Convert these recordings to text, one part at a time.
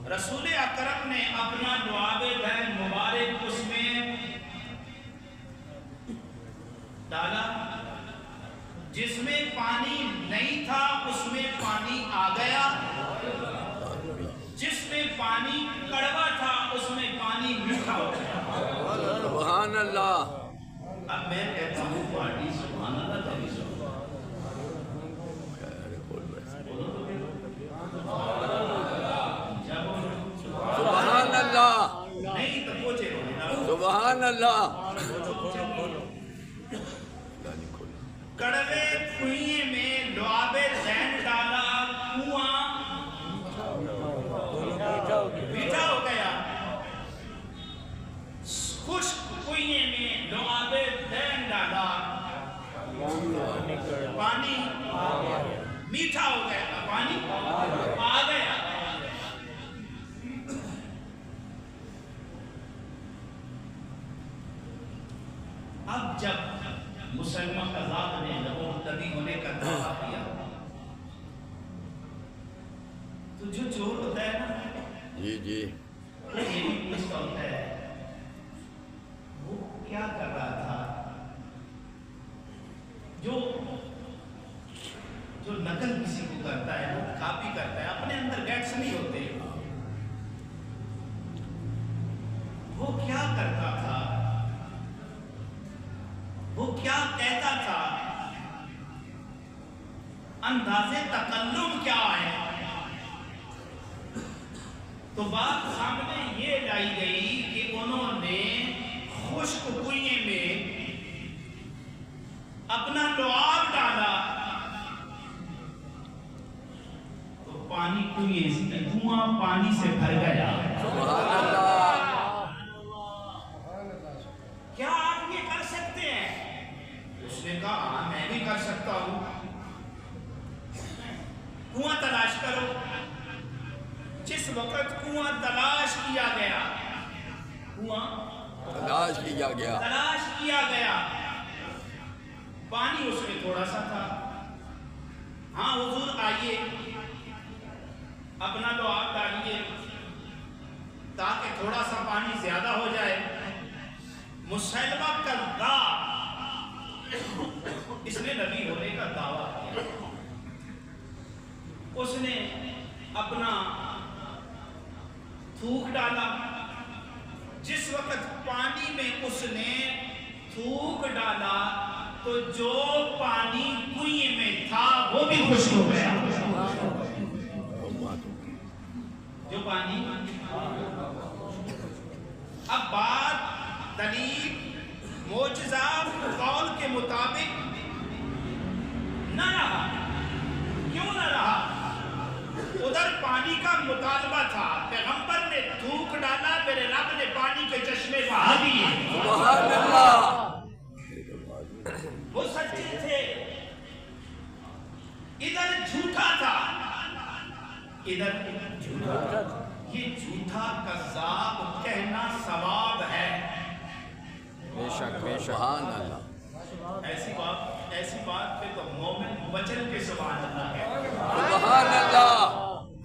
رسول اکرم نے اپنا لعاب دین مبارک اس میں ڈالا، جس میں پانی نہیں تھا اس میں پانی آ گیا، جس میں پانی کڑوا تھا اس میں پانی میٹھا ہو گیا۔ سبحان اللہ۔ اب میں کہتا ہوں پانی سبحان اللہ تعالی سبحان اللہ، نہیں تو پوچھے سبحان اللہ۔ کڑوے کنویں میں لعاب دین ڈالا، کنواں میٹھا ہو گیا، خشک کنویں میں لعاب دین ڈالا، پانی میٹھا ہو گیا، پانی آ گیا۔ اب جب مسلمہ قذاب نے نبی ہونے کا دعویٰ کیا تو جو چور ہوتا ہے نا، جی جی، وہ یہ بھی پوچھتا ہوتا ہے وہ کیا کر رہا تھا۔ جو نقل کسی کو کرتا ہے، وہ کاپی کرتا ہے، اپنے اندر گیٹس نہیں ہوتے۔ وہ کیا کرتا تھا، وہ کیا کہتا تھا، انداز تکلم کیا ہے۔ تو بات سامنے یہ لائی گئی کہ انہوں نے خشک کنویں میں اپنا لعاب ڈالا تو پانی کنویں سے، کنواں پانی سے بھر گیا۔ سبحان اللہ۔ کیا آپ یہ کر سکتے ہیں؟ اس نے کہا ہاں میں بھی کر سکتا ہوں۔ کنواں تلاش کرو۔ جس وقت کنواں تلاش کیا گیا، کنواں تلاش کیا گیا، تلاش کیا گیا، پانی اس میں تھوڑا سا تھا۔ ہاں حضور آئیے، اپنا لعاب ڈالیے تاکہ تھوڑا سا پانی زیادہ ہو جائے۔ مسلمہ کذاب، اس نے نبی ہونے کا دعویٰ کیا، اس نے اپنا تھوک ڈالا۔ جس وقت پانی میں اس نے تھوک ڈالا تو جو پانی کنویں میں تھا وہ بھی خشک ہو گیا۔ جو پانی، اب بات دلیل معجزہ قول کے مطابق نہ رہا۔ کیوں نہ رہا؟ ادھر پانی کا مطالبہ تھا، پیغمبر نے تھوک ڈالا، میرے رب نے پانی کے چشمے بہا دیے۔ سبحان اللہ۔ وہ سچے تھے، ادھر جھوٹا تھا، ادھر جھوٹا تھا۔ یہ جھوٹا کذاب کہنا ثواب ہے۔ بے شک بے شک، سبحان اللہ۔ ایسی بات پہ تو مومن وچن کے سبحان اللہ ہے۔ سبحان اللہ۔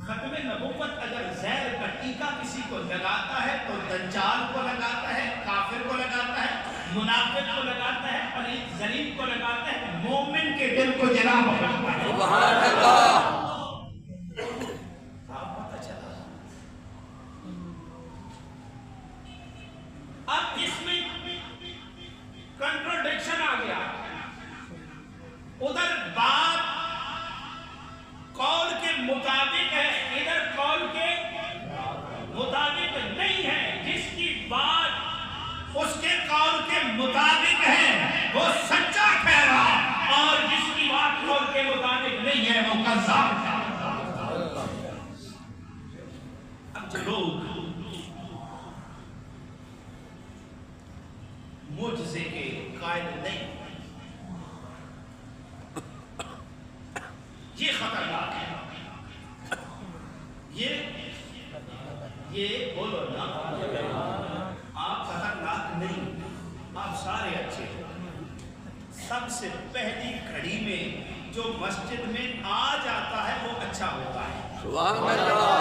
ختم نبوت اگر زہر کا ٹیکہ کسی کو لگاتا ہے تو دجال کو لگاتا ہے، کافر کو لگاتا ہے، منافق کو لگاتا ہے، پلید ظلیم کو لگاتا ہے، مومن کے دل کو جلا بخشتا ہے۔ سبحان اللہ۔ آپ پتہ چلا۔ اب اس میں کنٹرڈکشن آ گیا۔ ادھر بات قول کے مطابق ہے، ادھر قول کے مطابق نہیں ہے۔ جس کی بات اس کے قول کے مطابق ہے وہ سچا ٹھہرا، اور جس کی بات قول کے مطابق نہیں ہے وہ کذاب ہے۔ اب جو لوگ معجزے کے قائل نہیں، یہ خطرناک ہے۔ یہ بولو نا، آپ خطرناک نہیں، آپ سارے اچھے ہیں۔ سب سے پہلی گھڑی میں جو مسجد میں آ جاتا ہے وہ اچھا ہوتا ہے۔ سبحان اللہ۔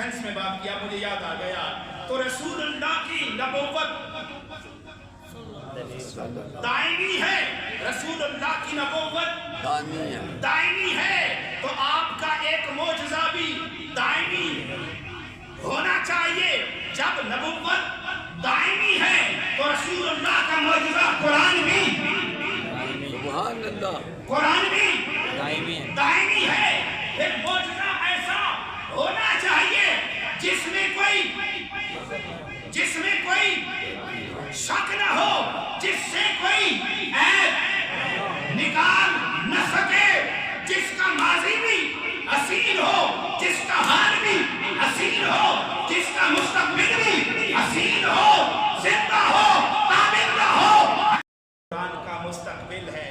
سینس میں بات کیا مجھے یاد آ گیا. تو رسول اللہ کی نبوت دائمی ہے, رسول اللہ کی نبوت دائمی ہے, تو آپ کا ایک معجزہ بھی دائمی ہونا چاہیے. جب نبوت دائمی ہے تو رسول اللہ کا معجزہ قرآن بھی, سبحان اللہ, قرآن بھی دائمی ہے. پھر معجزہ ایسا ہونا چاہیے جس میں کوئی شک نہ ہو, جس سے کوئی عیب نکال نہ سکے, جس کا ماضی بھی اصیل ہو, جس کا حال بھی اصیل ہو, جس کا مستقبل بھی اصیل ہو, زندہ ہو, تابندہ ہو. قرآن کا مستقبل ہے,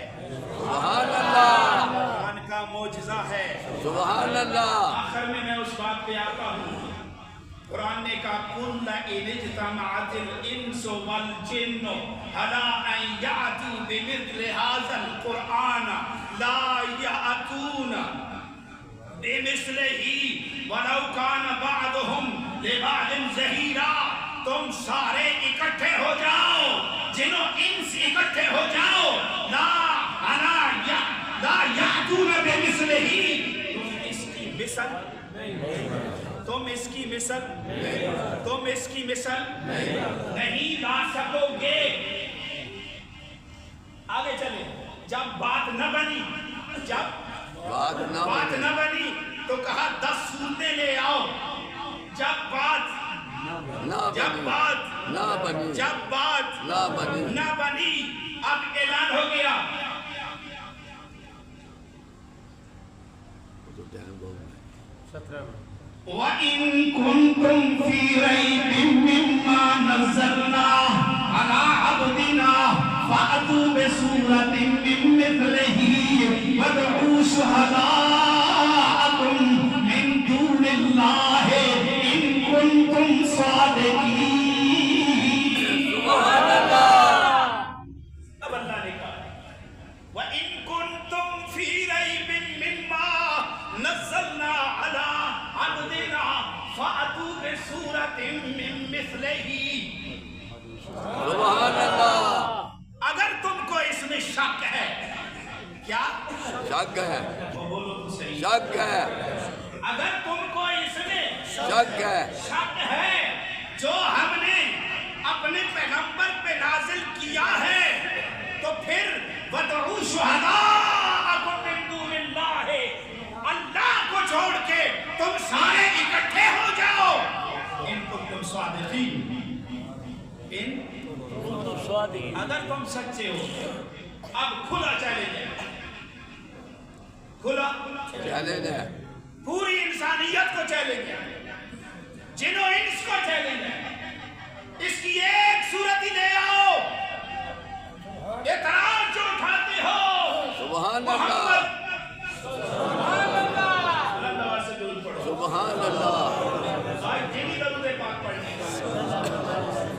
سبحان اللہ, قرآن کا معجزہ ہے, سبحان اللہ. آخر میں اس بات پہ آتا ہوں. قرآن نے کہا کُلَّ إِنِ اجْتَمَعَتِ الْإِنسُ وَالْجِنُّ عَلَىٰ أَن يَأْتُوا بِمِثْلِ هَٰذَا الْقُرْآنِ لَا يَأْتُونَ بِمِثْلِهِ وَلَوْ كَانَ بَعْضُهُمْ لِبَعْضٍ ظَهِيرًا. تم سارے اکٹھے ہو جاؤ, جنوں انس اکٹھے ہو جاؤ, لا يأتون بِمِثْلِهِ. تم اس کی مثل نہیں لا سکو گے. آگے چلیں. جب بات نہ بنی تو کہا 10 صورتیں لے آؤ. جب بات نہ بنی اب اعلان ہو گیا. وَإِن كُنتُمْ فِي رَيْبٍ مِّمَّا نَزَّلْنَا عَلَىٰ عَبْدِنَا فَأْتُوا بِسُورَةٍ مِّن مِّثْلِهِ وَادْعُوا شُهَدَاءَكُم مِّن دُونِ اللَّهِ إِن كُنتُمْ صَادِقِينَ. سبحان اللہ. اب اللہ نے کہا وَإِن كُنتُمْ فِي رَيْبٍ مِّمَّا نَزَّلْنَا عَلَىٰ عَبْدِنَا فَأْتُوا بِسُورَةٍ مِّن مِّثْلِهِ. سبحان اللہ. اگر تم کو اس میں شک ہے, کیا شک ہے, بولو تو صحیح, شک ہے, اگر تم کو اس میں شک ہے, شک ہے جو ہم نے اپنے پیغمبر پہ نازل کیا ہے, تو پھر وَادْعُوا شُهَدَاءَكُم مِّن دُونِ اللَّهِ, اللہ کو چھوڑ کے تم سارے اکٹھے ہو جاؤ. ان کنتم صادقین, اگر تم سچے ہو. اب کھلا چیلنج ہے, کھلا چیلنج ہے, پوری انسانیت کو چیلنج ہے, جنوں انس کو چیلنج ہے. اس کی ایک صورت ہی لے آؤ. اعتراض جو اٹھاتے ہو سبحان اللہ, اللہ سے درود پڑھو. سبحان اللہ. آج دینی درود پاک پڑھنے کا,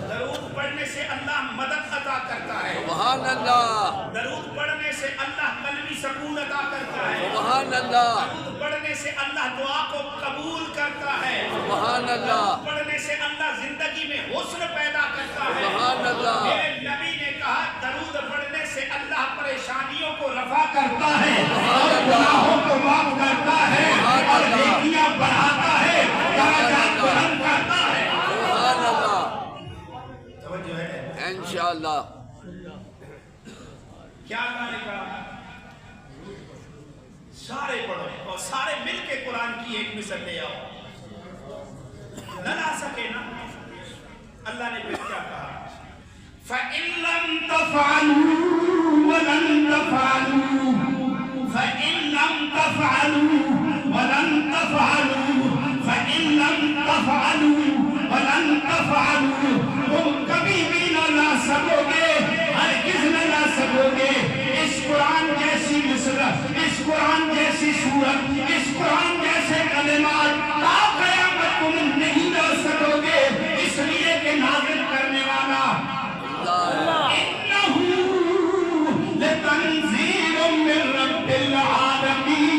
درود پڑھنے سے اللہ مدد عطا کرتا ہے. سبحان اللہ, درود پڑھنے سے اللہ قلبی سکون عطا کرتا ہے. سبحان اللہ, درود پڑھنے سے اللہ دعا کو قبول کرتا ہے. سبحان اللہ, پڑھنے سے اللہ زندگی میں حسن پیدا کرتا ہے. سبحان اللہ. میرے نبی نے کہا درود پڑھنے سے اللہ پریشانیوں کو رفع کرتا ہے, اور گناہوں کو معاف کرتا ہے, اور نیکیاں بڑھاتا ہے, درجات بلند کرتا ہے. سبحان اللہ. توجہ ہے, انشاءاللہ. کیا اللہ نے کہا سارے پڑھو اور سارے مل کے قرآن کی ایک مثل لے آؤ. نہ لا سکے نا, اللہ نے پھر کیا کہا فَإِن لَمْ تَفْعَلُوا وَلَن تَفْعَلُوا فَإِن لَمْ تَفْعَلُوا وَلَن تَفْعَلُوا فَإِن لَمْ تَفْعَلُوا وَلَن تَفْعَلُوا. تم کبھی بھی نہ لا سکو گے, ہرگز نہ لا سکو گے اس قرآن جیسی مثل, اس قرآن جیسی سورت, اس قرآن جیسے کلمات. تا قیامت تم نہیں لا سکو گے, اس لیے کہ نازل کرنے والا إِنَّهُ لَتَنزِيلٌ مِّن رَّبِّ الْعَالَمِينَ.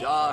4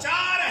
4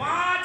5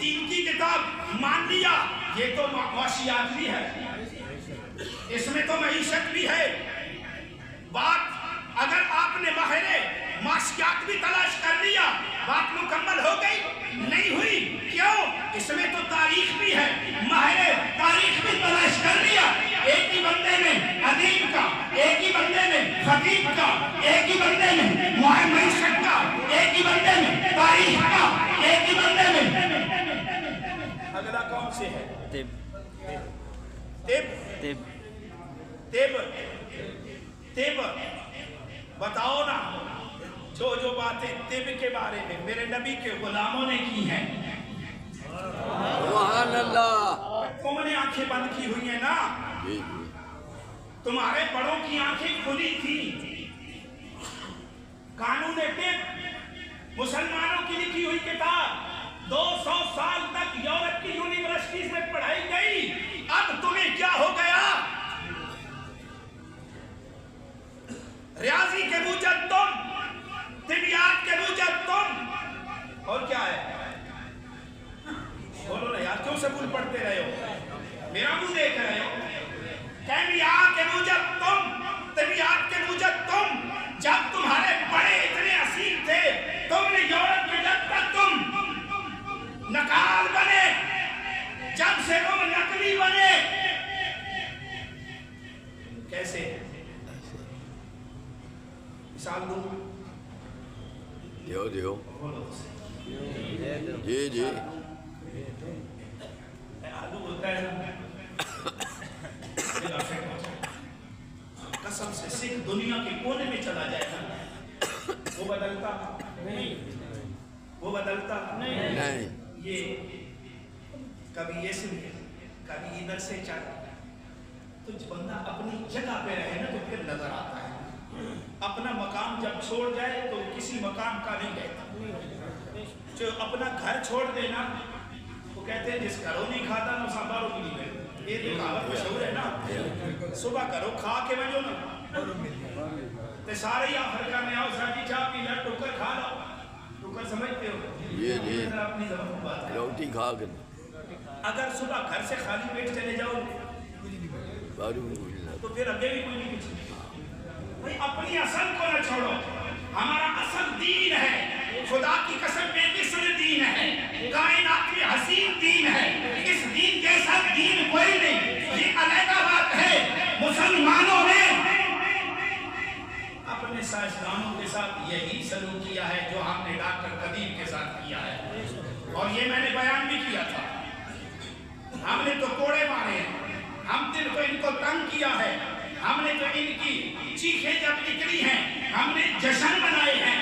دین کی کتاب مان لیا، یہ تو معاشیات بھی ہے، اس میں تو معیشت بھی ہے۔ بات اگر آپ نے باہر معاشیات بھی تلاش کر لیا، بات مکمل ہو گئی؟ نہیں ہوئی۔ کیوں؟ اس میں تو تاریخ بھی ہے، ماہر تاریخ بھی تلاش کر لیا۔ ایک ہی بندے میں ادیب کا، ایک ہی بندے میں خطیب کا، ایک ہی بندے میں معیشت کا، ایک ہی بندے میں تاریخ کا، ایک ہی بندے میں۔ اگلا کون سے ہے؟ طب بتاؤ نا، جو باتیں طب کے بارے میں میرے نبی کے غلاموں نے کی ہیں، سبحان اللہ۔ تم نے آنکھیں بند کی ہوئی ہیں نا، تمہارے بڑوں کی آنکھیں کھلی تھی۔ قانون طب مسلمانوں کی لکھی ہوئی کتاب 200 سال تک یورپ کی یونیورسٹیز میں پڑھائی گئی، اب تمہیں کیا ہو گیا؟ ریاضی کے موجب تم، طبیعیات کے موجب تم، اور کیا ہے؟ بولو نا یار، کیوں سکول پڑھتے رہے ہو؟ میرا منہ دیکھ رہے ہو؟ کیمیاء کے موجب تم، طبیعیات کے موجب تم۔ جب تمہارے بڑے اتنے اصیل تھے، تم نے یورپ میں جب تک تم نقال بنے، جب سے تم نقلی بنے، کیسے؟ مثال دو، دیو جی آلو ہوتا ہے قسم سے سکھ دنیا کے کونے میں چلا جائے گا، وہ بدلتا نہیں، وہ بدلتا نہیں۔ یہ کبھی یہ سن، کبھی ادھر سے چل، تو بندہ اپنی جگہ پہ رہے نا تو پھر نظر آتا ہے۔ اپنا مقام جب چھوڑ جائے تو کسی مقام کا نہیں رہتا۔ جو اپنا گھر چھوڑ دینا، وہ کہتے ہیں جس گھروں نہیں کھاتا نا سامباروں کی نہیں گئے، یہ تو کہاوت مشہور ہے نا، صبح کرو کھا کے بجو نا، تو سارے ہی آفریقہ میں آؤ ساجی چاہ پی لیا، ٹوکر کھا لو، ٹوکر سمجھتے ہو؟ جی اپنی زبان میں بات کرو، روٹی کھا کر اگر صبح گھر سے خالی پیٹ چلے جاؤ تو پھر آگے بھی کوئی نہیں پیچھے۔ بھئی اپنی اصل کو نہ چھوڑو، ہمارا اصل دین ہے، خدا کی قسم بے مثل دین ہے، کائنات میں حسین دین ہے، اس دین جیسا دین کوئی نہیں۔ یہ علیحدہ بات ہے، مسلمانوں نے اپنے سائنسدانوں کے ساتھ یہی سلوک کیا ہے جو ہم نے ڈاکٹر قدیم کے ساتھ کیا ہے، اور یہ میں نے بیان بھی کیا تھا۔ ہم نے تو کوڑے مارے ہیں، ہم دل کو ان کو تنگ کیا ہے، ہم نے تو ان کی چیخیں جب نکلی ہیں ہم نے جشن منائے ہیں،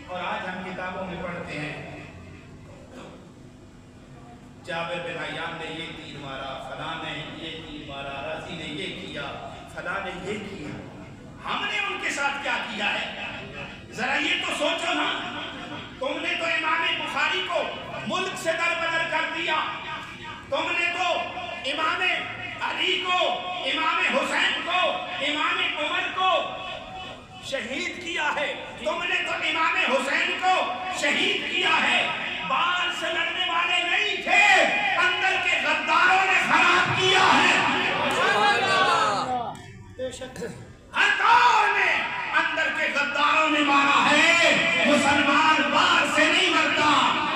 اور آج ہم کتابوں میں پڑھتے ہیں جابر بن حیان نے یہ تیر مارا، فلاں نے یہ تیر مارا، رازی نے یہ کیا، فلاں نے یہ کیا۔ ہم نے ان کے ساتھ کیا کیا ہے؟ ذرا یہ تو سوچو نا، تم نے تو امام بخاری کو ملک سے دربدر کر دیا، تم نے تو امام علی کو، امام حسین کو، امام عمر کو شہید کیا ہے، تم نے تو امام حسین کو شہید کیا ہے۔ باہر سے لڑنے والے نہیں تھے، اندر کے غداروں نے خراب کیا ہے۔ ہر دور میں اندر کے غداروں نے مارا ہے۔ مسلمان باہر سے نہیں مرتا،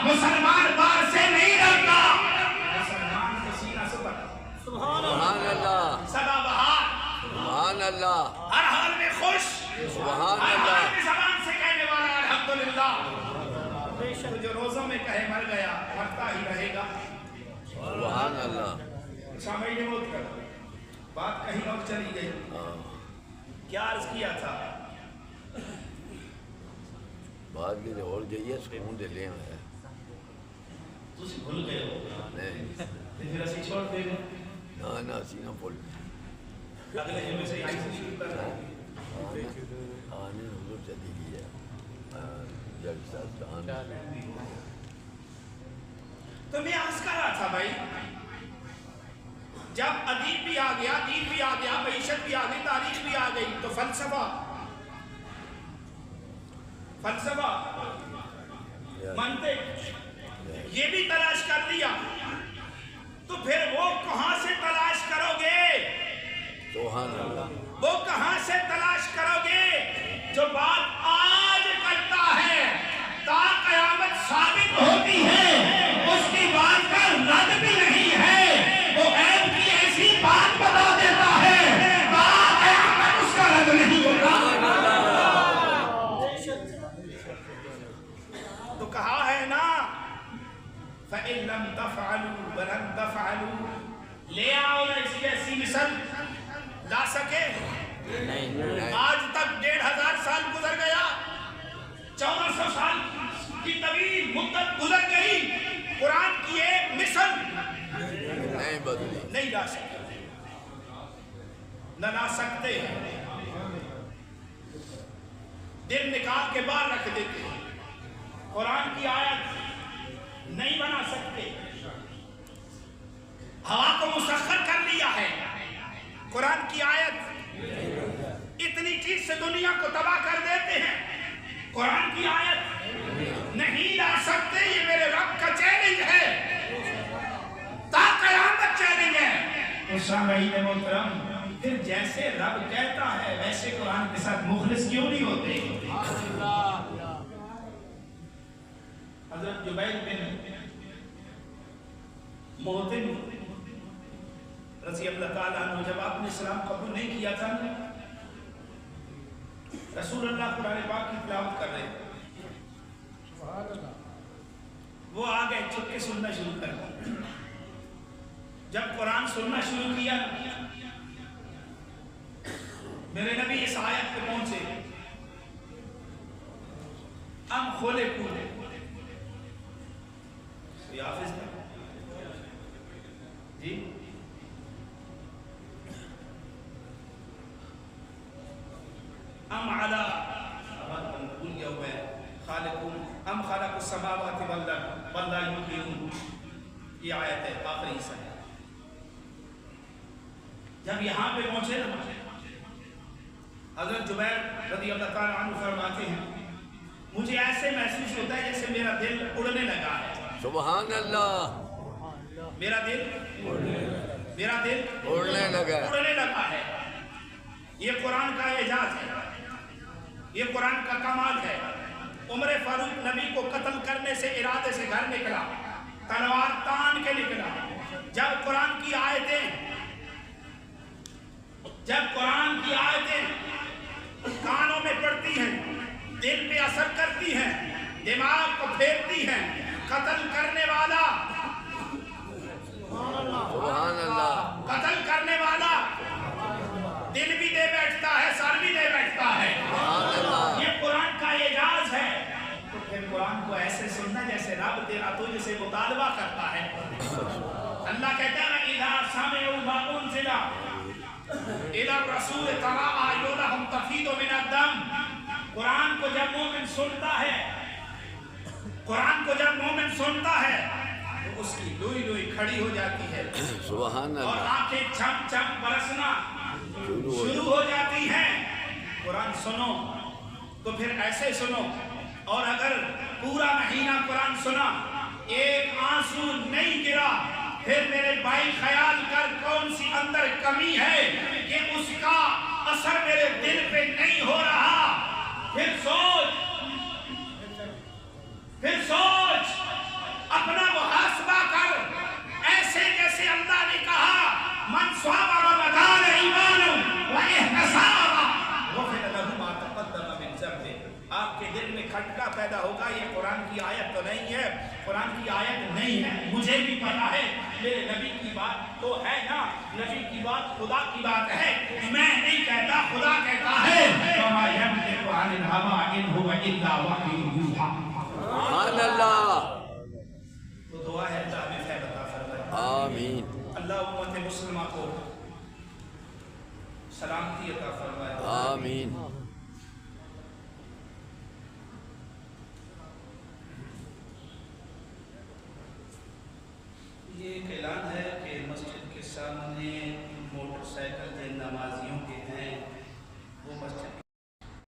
مسلمان باہر سے نہیں لڑتا، مسلمان کے سینہ سے بڑھتا۔ سبحان اللہ، سدا بہار، سبحان اللہ، ہر حال میں خوش، سبحان ہر اللہ، حال میں زبان سے کہنے والا الحمدللہ۔ تو جو روزوں میں کہے مر گیا، مرتا ہی رہے گا۔ سبحان اللہ۔ شامعی نے موت کر بات کہیں اور چلی گئی۔ کیا عرض کیا تھا؟ بات کی اور گئی ہے، سکون دے لے ہے۔ تسی بھول گئے ہو؟ نہیں، پھر اسی چھوڑ دے گا؟ نا سینہ پھول اگلے جمعے سے یہیں سے شروع کر رہا آنے حضور چلی گئی ہے جب صاحب آنے۔ تو میں عرض کر رہا تھا بھائی، جب ادیب بھی آ گیا، دین بھی آ گیا، معیشت بھی آ گئی، تاریخ بھی آ گئی، تو فلسفہ منطق یہ بھی تلاش کر لیا تو پھر وہ کہاں سے تلاش کرو گے؟ سبحان اللہ، وہ کہاں سے تلاش کرو گے؟ جو بات آج کرتا ہے تا قیامت ثابت ہوتی ہے، اس کی بات کا رد بھی نہیں ہے، وہ عیب کی ایسی بات بتا دیتا ہے تا قیامت اس کا رد نہیں ہوگا۔ تو کہا ہے نا فَإِن لَمْ تَفْعَلُوا وَلَن تَفْعَلُوا، لے آؤ نا اسی ایسی مثل، لا سکے؟ نہیں، آج تک 1500 سال گزر گیا، 1400 سال کی طویل مدت گزر گئی، قرآن کی ایک مثل نہیں بدلی، نہیں لا سکتے، نہ لا سکتے ہیں، دل نکال کے باہر رکھ دیتے ہیں، قرآن کی آیت نہیں بنا سکتے، ہوا کو مسخر کر لیا ہے، قرآن کی آیت اتنی چیز سے دنیا کو تباہ کر دیتے ہیں، قرآن کی آیت نہیں لا سکتے، یہ میرے رب کا چیلنج ہے، تا قیامت چیلنج ہے۔ اور سامعین محترم، پھر جیسے رب کہتا ہے ویسے قرآن کے ساتھ مخلص کیوں نہیں ہوتے؟ حضرت جبیر بن محتم رضی اللہ تعالیٰ عنہ جب آپ نے اسلام قبول نہیں کیا تھا، رسول اللہ قرآن پاک کی تلاوت کر رہے وہ آگئے چھپ کے سننا شروع کر دیا۔ جب قرآن سننا شروع کیا میرے نبی اس آیت پہ پہنچے، ام خلقوا، یہ حافظ ہے جی، ام علی خالقون ام خلق السماوات والارض بل لا یوقنون، یہ آیت ہے آخری حصہ ہے۔ جب یہاں پہ پہنچے نا حضرت جبیر رضی اللہ تعالیٰ عنہ فرماتے ہیں مجھے ایسے محسوس ہوتا ہے جیسے میرا دل اڑنے لگا ہے، سبحان اللہ، میرا دل اڑنے لگا ہے۔ یہ قرآن کا اعجاز ہے، یہ قرآن کا کمال ہے۔ عمر فاروق نبی کو قتل کرنے سے ارادے سے گھر نکلا، تلوار تان کے نکلا، جب قرآن کی آیتیں کانوں میں پڑتی ہیں، دل پہ اثر کرتی ہیں، دماغ کو پھیرتی ہیں، قتل کرنے والا سبحان اللہ، قتل کرنے والا دل بھی دے بیٹھتا ہے، سر بھی دے بیٹھتا ہے۔ یہ قرآن کا اعجاز ہے۔ تو پھر قرآن کو ایسے سننا جیسے رب تیرا تجھ سے مطالبہ کرتا ہے۔ اللہ کہتا ہے اِذَا سَمِعُوا مَا أُنزِلَ إِلَى الرَّسُولِ تَرَىٰ أَعْيُنَهُمْ تَفِيضُ مِنَ الدَّمْعِ، قرآن کو جب مومن سنتا ہے تو اس کی لوئی لوئی کھڑی ہو جاتی ہے سبحان اور اللہ، آنکھیں چھم چھم برسنا شروع ہو جاتی ہیں۔ قرآن سنو تو پھر ایسے سنو، اور اگر پورا مہینہ قرآن سنا ایک آنسو نہیں گرا پھر میرے بھائی خیال کر کون سی اندر کمی ہے کہ اس کا اثر میرے دل پہ نہیں ہو رہا۔ پھر سوچ اپنا محاسبہ کر، ایسے جیسے اللہ نے کہا من صام رمضان ایمانا واحتسابا غفر له ما تقدم من ذنبه، آپ کے دل میں کھٹکا پیدا ہوگا یہ قرآن کی آیت تو نہیں ہے، قرآن کی آیت نہیں ہے، مجھے بھی پتا ہے، میرے نبی کی بات تو ہے نا، نبی کی بات خدا کی بات ہے، میں نہیں کہتا خدا کہتا ہے وما ينطق عن الهوى ان هو الا وحی یوحی۔ سبحان اللہ، تو دعا ہے اللہ ہمیں خیر عطا فرمائے، آمین، اللہ امت مسلمہ کو سلامتی عطا فرمائے، آمین۔ یہ ایک اعلان ہے